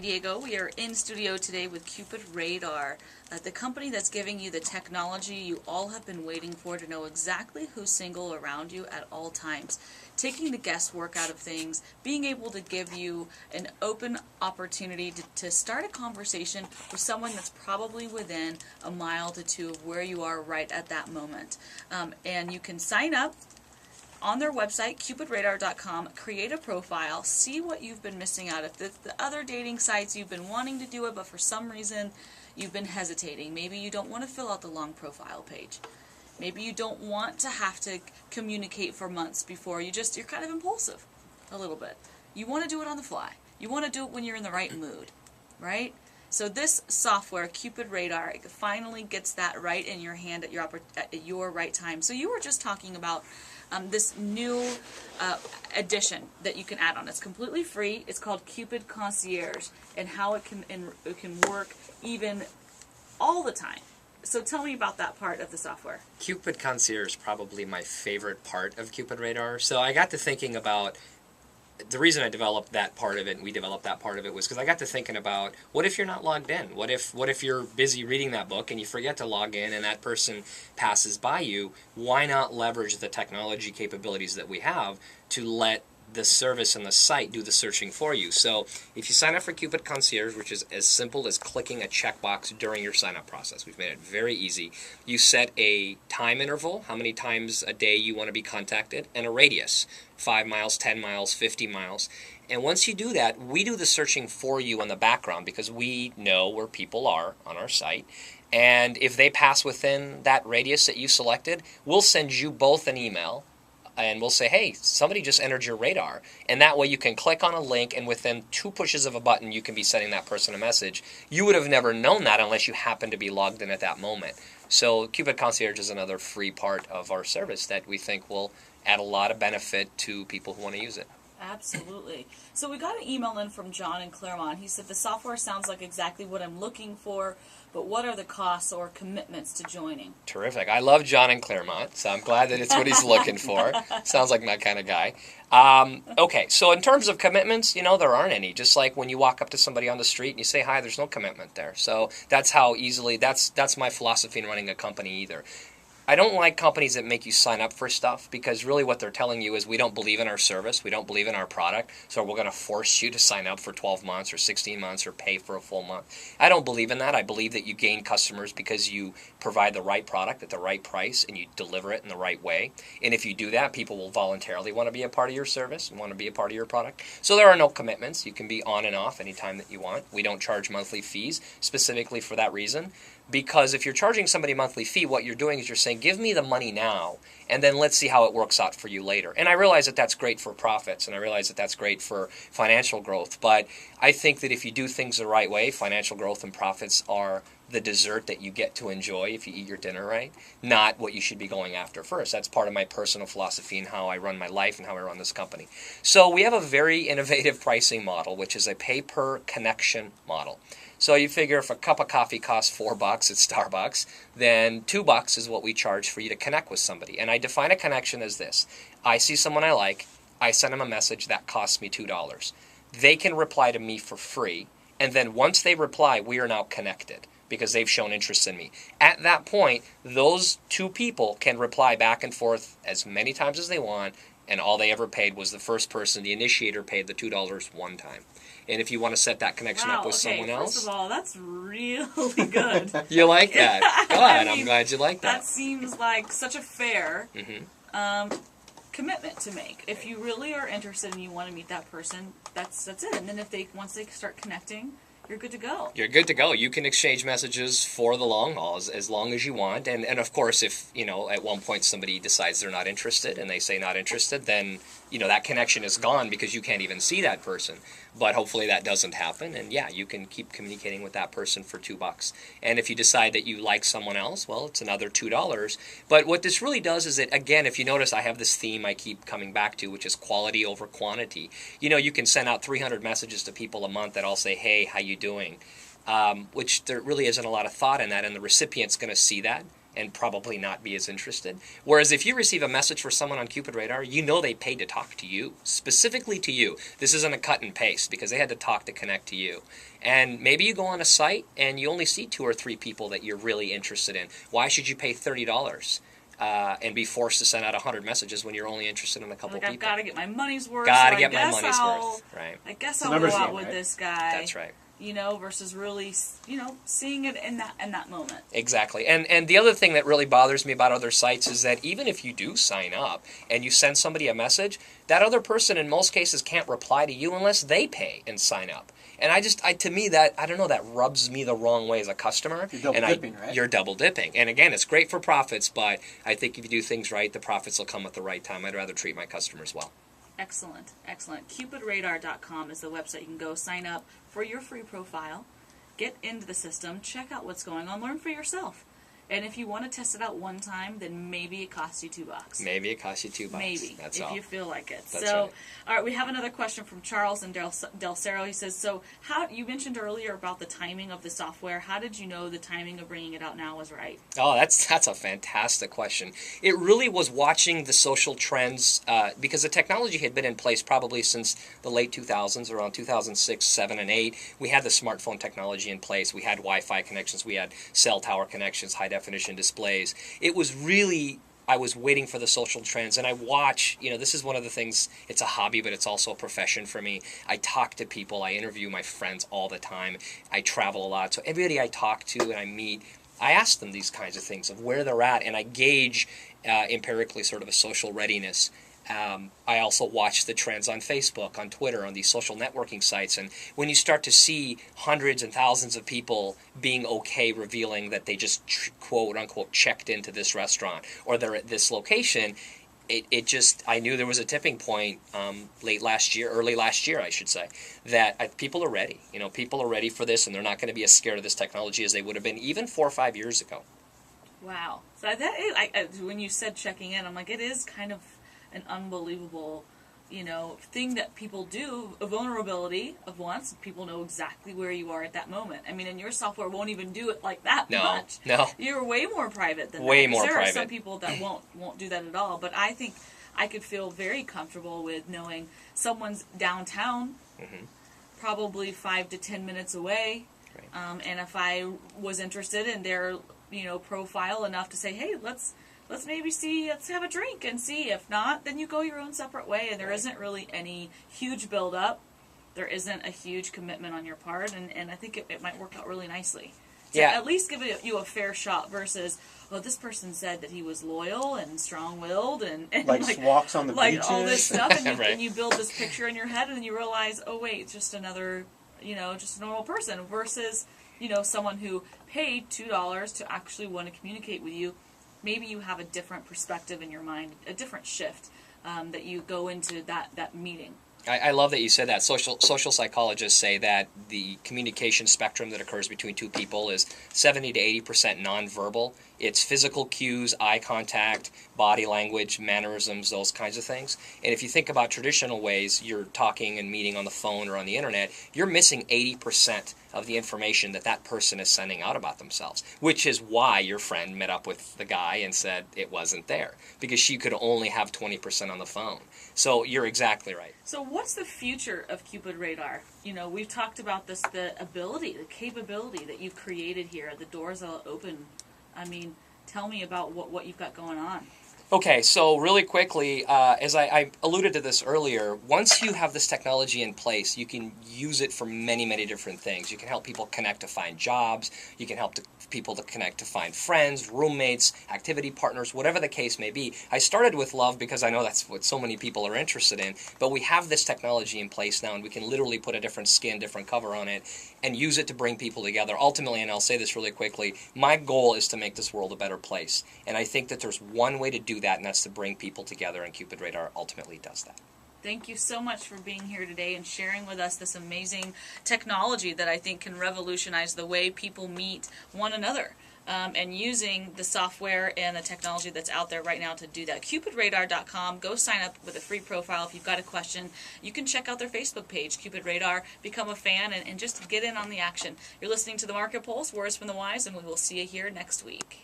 Diego. We are in studio today with CupidRadar, the company that's giving you the technology you all have been waiting for to know exactly who's single around you at all times. Taking the guesswork out of things, being able to give you an open opportunity to start a conversation with someone that's probably within a mile to two of where you are right at that moment. And you can sign up on their website, CupidRadar.com, create a profile, see what you've been missing out. If the other dating sites, you've been wanting to do it, but for some reason you've been hesitating. Maybe you don't want to fill out the long profile page. Maybe you don't want to have to communicate for months before. You're kind of impulsive a little bit. You want to do it on the fly. You want to do it when you're in the right mood, right? So this software, CupidRadar, finally gets that right in your hand at your right time. So you were just talking about this new addition that you can add on. It's completely free. It's called Cupid Concierge, and how it can work even all the time. So tell me about that part of the software. Cupid Concierge is probably my favorite part of CupidRadar. So I got to thinking about the reason I developed that part of it, and we developed that part of it, was because I got to thinking about, what if you're not logged in? What if you're busy reading that book and you forget to log in and that person passes by you? Why not leverage the technology capabilities that we have to let the service and the site do the searching for you? So if you sign up for Cupid Concierge, which is as simple as clicking a checkbox during your sign-up process, we've made it very easy. You set a time interval, how many times a day you want to be contacted, and a radius, 5 miles, 10 miles, 50 miles. And once you do that, we do the searching for you in the background, because we know where people are on our site. And if they pass within that radius that you selected, we'll send you both an email, and we'll say, hey, somebody just entered your radar. And that way you can click on a link, and within 2 pushes of a button, you can be sending that person a message. You would have never known that unless you happened to be logged in at that moment. So Cupid Concierge is another free part of our service that we think will add a lot of benefit to people who want to use it. Absolutely. So we got an email in from John in Claremont. He said, the software sounds like exactly what I'm looking for, but what are the costs or commitments to joining? Terrific. I love John in Claremont, so I'm glad that it's what he's looking for. Sounds like my kind of guy. Okay, so in terms of commitments, there aren't any. Just like when you walk up to somebody on the street and you say hi, there's no commitment there. So that's how easily, that's my philosophy in running a company either. I don't like companies that make you sign up for stuff, because really what they're telling you is, we don't believe in our service, we don't believe in our product, so we're going to force you to sign up for 12 months or 16 months or pay for a full month. I don't believe in that. I believe that you gain customers because you provide the right product at the right price and you deliver it in the right way. And if you do that, people will voluntarily want to be a part of your service and want to be a part of your product. So there are no commitments. You can be on and off anytime that you want. We don't charge monthly fees specifically for that reason. Because if you're charging somebody a monthly fee, what you're doing is you're saying, give me the money now, and then let's see how it works out for you later. And I realize that that's great for profits, and I realize that that's great for financial growth. But I think that if you do things the right way, financial growth and profits are the dessert that you get to enjoy if you eat your dinner right, not what you should be going after first. That's part of my personal philosophy and how I run my life and how I run this company. So we have a very innovative pricing model, which is a pay-per-connection model. So you figure if a cup of coffee costs $4 at Starbucks, then $2 is what we charge for you to connect with somebody. And I define a connection as this. I see someone I like, I send them a message, that costs me $2. They can reply to me for free, and then once they reply, we are now connected, because they've shown interest in me. At that point, those two people can reply back and forth as many times as they want, and all they ever paid was the first person, the initiator, paid the $2 one time. And if you want to set that connection up with someone else... First of all, that's really good. You like that? Good. I'm glad you like that. That seems like such a fair commitment to make. If you really are interested and you want to meet that person, that's it. And then once they start connecting, you're good to go. You're good to go. You can exchange messages for the long haul as long as you want. And of course, if, at one point somebody decides they're not interested and they say not interested, then, that connection is gone because you can't even see that person. But hopefully that doesn't happen. And yeah, you can keep communicating with that person for $2. And if you decide that you like someone else, well, it's another $2. But what this really does is that, again, if you notice, I have this theme I keep coming back to, which is quality over quantity. You can send out 300 messages to people a month that all say, hey, how you doing? Which there really isn't a lot of thought in that, and the recipient's going to see that. and probably not be as interested. Whereas if you receive a message for someone on CupidRadar, you know they paid to talk to you, specifically to you. This isn't a cut and paste because they had to talk to connect to you. And maybe you go on a site and you only see 2 or 3 people that you're really interested in. Why should you pay $30 and be forced to send out 100 messages when you're only interested in a couple people? I've got to get my money's worth. Got to get my money's worth. Right. I guess I'll go out with this guy. That's right. Versus really, seeing it in that moment. Exactly. And the other thing that really bothers me about other sites is that even if you do sign up and you send somebody a message, that other person in most cases can't reply to you unless they pay and sign up. And to me, that rubs me the wrong way as a customer. You're double dipping, right? You're double dipping. And again, it's great for profits, but I think if you do things right, the profits will come at the right time. I'd rather treat my customers well. Excellent. CupidRadar.com is the website. You can go sign up for your free profile, get into the system, check out what's going on, learn for yourself. And if you want to test it out one time, then maybe it costs you $2. Maybe it costs you $2. Maybe, that's if all. you feel like it. That's so, right. All right, we have another question from Charles in Del Cerro. He says, so how you mentioned earlier about the timing of the software. How did you know the timing of bringing it out now was right? Oh, that's a fantastic question. It really was watching the social trends because the technology had been in place probably since the late 2000s, around 2006, 7, and 8. We had the smartphone technology in place. We had Wi-Fi connections. We had cell tower connections, high-definition displays. It was really, I was waiting for the social trends, and I watch, this is one of the things, it's a hobby, but it's also a profession for me. I talk to people, I interview my friends all the time, I travel a lot, so everybody I talk to and I meet, I ask them these kinds of things of where they're at, and I gauge empirically sort of a social readiness. I also watch the trends on Facebook, on Twitter, on these social networking sites, and when you start to see hundreds and thousands of people being okay revealing that they just quote-unquote checked into this restaurant or they're at this location, I knew there was a tipping point early last year, I should say, that people are ready. People are ready for this, and they're not going to be as scared of this technology as they would have been even 4 or 5 years ago. Wow. So when you said checking in, I'm like, it is kind of an unbelievable, thing that people do, a vulnerability of once. People know exactly where you are at that moment. I mean, and your software won't even do it like that much. No. You're way more private than way that. more there private. There are some people that won't do that at all. But I think I could feel very comfortable with knowing someone's downtown, probably 5 to 10 minutes away. Right. And if I was interested in their, profile enough to say, hey, let's have a drink and see. If not, then you go your own separate way, and there isn't really any huge build-up. There isn't a huge commitment on your part, and I think it might work out really nicely. So at least give you a fair shot versus, this person said that he was loyal and strong-willed and walks on the beaches. All this stuff, and, right. and you build this picture in your head, and then you realize, oh wait, it's just another, just a normal person versus, someone who paid $2 to actually want to communicate with you. Maybe you have a different perspective in your mind, a different shift that you go into that meeting. I love that you said that. Social psychologists say that the communication spectrum that occurs between two people is 70 to 80% nonverbal. It's physical cues, eye contact, body language, mannerisms, those kinds of things. And if you think about traditional ways, you're talking and meeting on the phone or on the internet, you're missing 80% of the information that person is sending out about themselves, which is why your friend met up with the guy and said it wasn't there, because she could only have 20% on the phone. So you're exactly right. So what's the future of CupidRadar? We've talked about this, the ability, the capability that you've created here, the doors that'll open. I mean, tell me about what you've got going on. Okay, so really quickly, as I alluded to this earlier, once you have this technology in place, you can use it for many, many different things. You can help people connect to find jobs. You can help people to connect to find friends, roommates, activity partners, whatever the case may be. I started with love because I know that's what so many people are interested in, but we have this technology in place now, and we can literally put a different skin, different cover on it, and use it to bring people together. Ultimately, and I'll say this really quickly, my goal is to make this world a better place, and I think that there's one way to do that, and that's to bring people together, and CupidRadar ultimately does that. Thank you so much for being here today and sharing with us this amazing technology that I think can revolutionize the way people meet one another, and using the software and the technology that's out there right now to do that. CupidRadar.com. Go sign up with a free profile. If you've got a question, you can check out their Facebook page, CupidRadar, become a fan, and just get in on the action. You're listening to The Market Pulse, Words from the Wise, and we will see you here next week.